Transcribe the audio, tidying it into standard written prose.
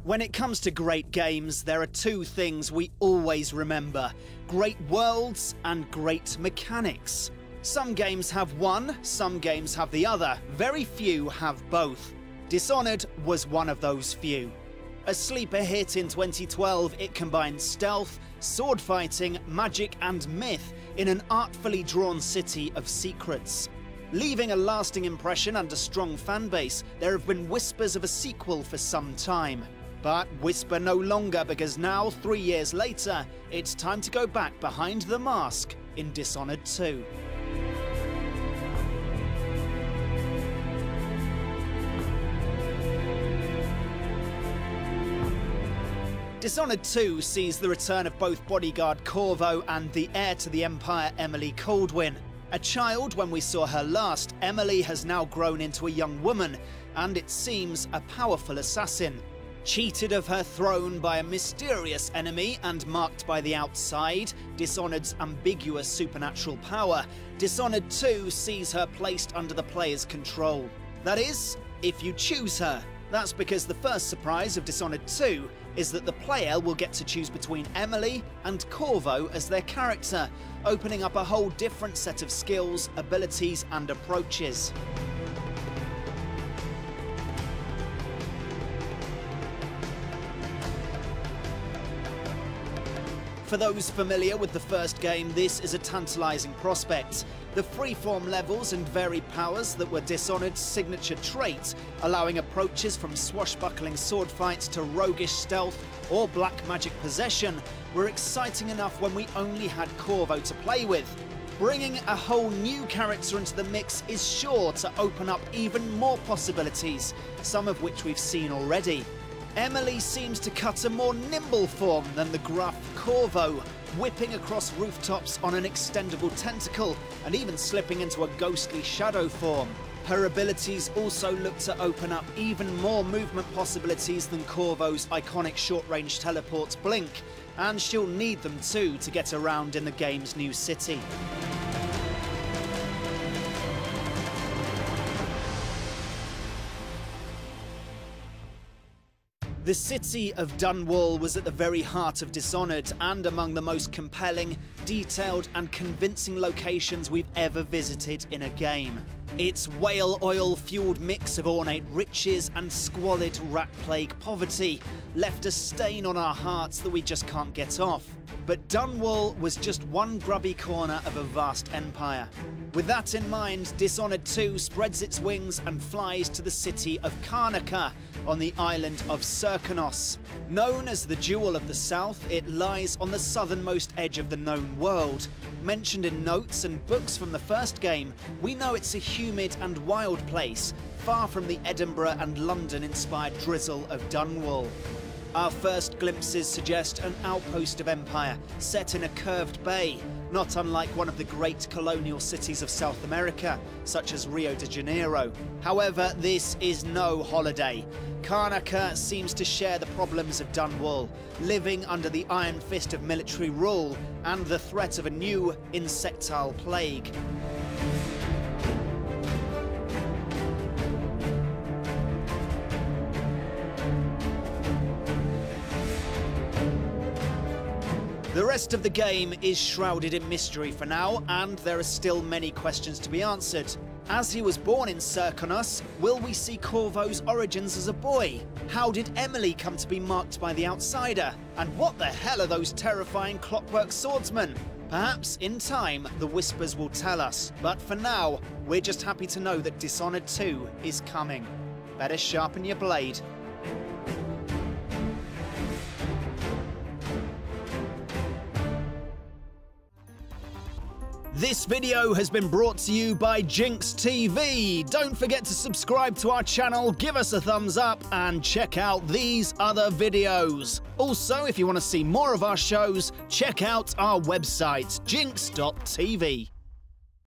When it comes to great games, there are two things we always remember: great worlds and great mechanics. Some games have one, some games have the other. Very few have both. Dishonored was one of those few. A sleeper hit in 2012, it combined stealth, sword fighting, magic and myth in an artfully drawn city of secrets. Leaving a lasting impression and a strong fanbase, there have been whispers of a sequel for some time. But whisper no longer, because now, 3 years later, it's time to go back behind the mask in Dishonored 2. Dishonored 2 sees the return of both bodyguard Corvo and the heir to the Empire, Emily Kaldwin. A child when we saw her last, Emily has now grown into a young woman, and it seems a powerful assassin. Cheated of her throne by a mysterious enemy and marked by the outside, Dishonored's ambiguous supernatural power, Dishonored 2 sees her placed under the player's control. That is, if you choose her. That's because the first surprise of Dishonored 2 is that the player will get to choose between Emily and Corvo as their character, opening up a whole different set of skills, abilities and approaches. For those familiar with the first game, this is a tantalising prospect. The freeform levels and varied powers that were Dishonored's signature trait, allowing approaches from swashbuckling sword fights to roguish stealth or black magic possession, were exciting enough when we only had Corvo to play with. Bringing a whole new character into the mix is sure to open up even more possibilities, some of which we've seen already. Emily seems to cut a more nimble form than the gruff Corvo, whipping across rooftops on an extendable tentacle and even slipping into a ghostly shadow form. Her abilities also look to open up even more movement possibilities than Corvo's iconic short-range teleports Blink, and she'll need them too to get around in the game's new city. The city of Dunwall was at the very heart of Dishonored and among the most compelling, detailed and convincing locations we've ever visited in a game. Its whale oil-fueled mix of ornate riches and squalid rat-plague poverty left a stain on our hearts that we just can't get off. But Dunwall was just one grubby corner of a vast empire. With that in mind, Dishonored 2 spreads its wings and flies to the city of Karnaca on the island of Serkonos. Known as the Jewel of the South, it lies on the southernmost edge of the known world. Mentioned in notes and books from the first game, we know it's a humid and wild place, far from the Edinburgh and London-inspired drizzle of Dunwall. Our first glimpses suggest an outpost of Empire, set in a curved bay, not unlike one of the great colonial cities of South America, such as Rio de Janeiro. However, this is no holiday. Karnaca seems to share the problems of Dunwall, living under the iron fist of military rule and the threat of a new insectile plague. The rest of the game is shrouded in mystery for now, and there are still many questions to be answered. As he was born in Serkonos, will we see Corvo's origins as a boy? How did Emily come to be marked by the outsider? And what the hell are those terrifying clockwork swordsmen? Perhaps in time, the whispers will tell us. But for now, we're just happy to know that Dishonored 2 is coming. Better sharpen your blade. This video has been brought to you by Jinx TV. Don't forget to subscribe to our channel, give us a thumbs up, and check out these other videos. Also, if you want to see more of our shows, check out our website, jinx.tv.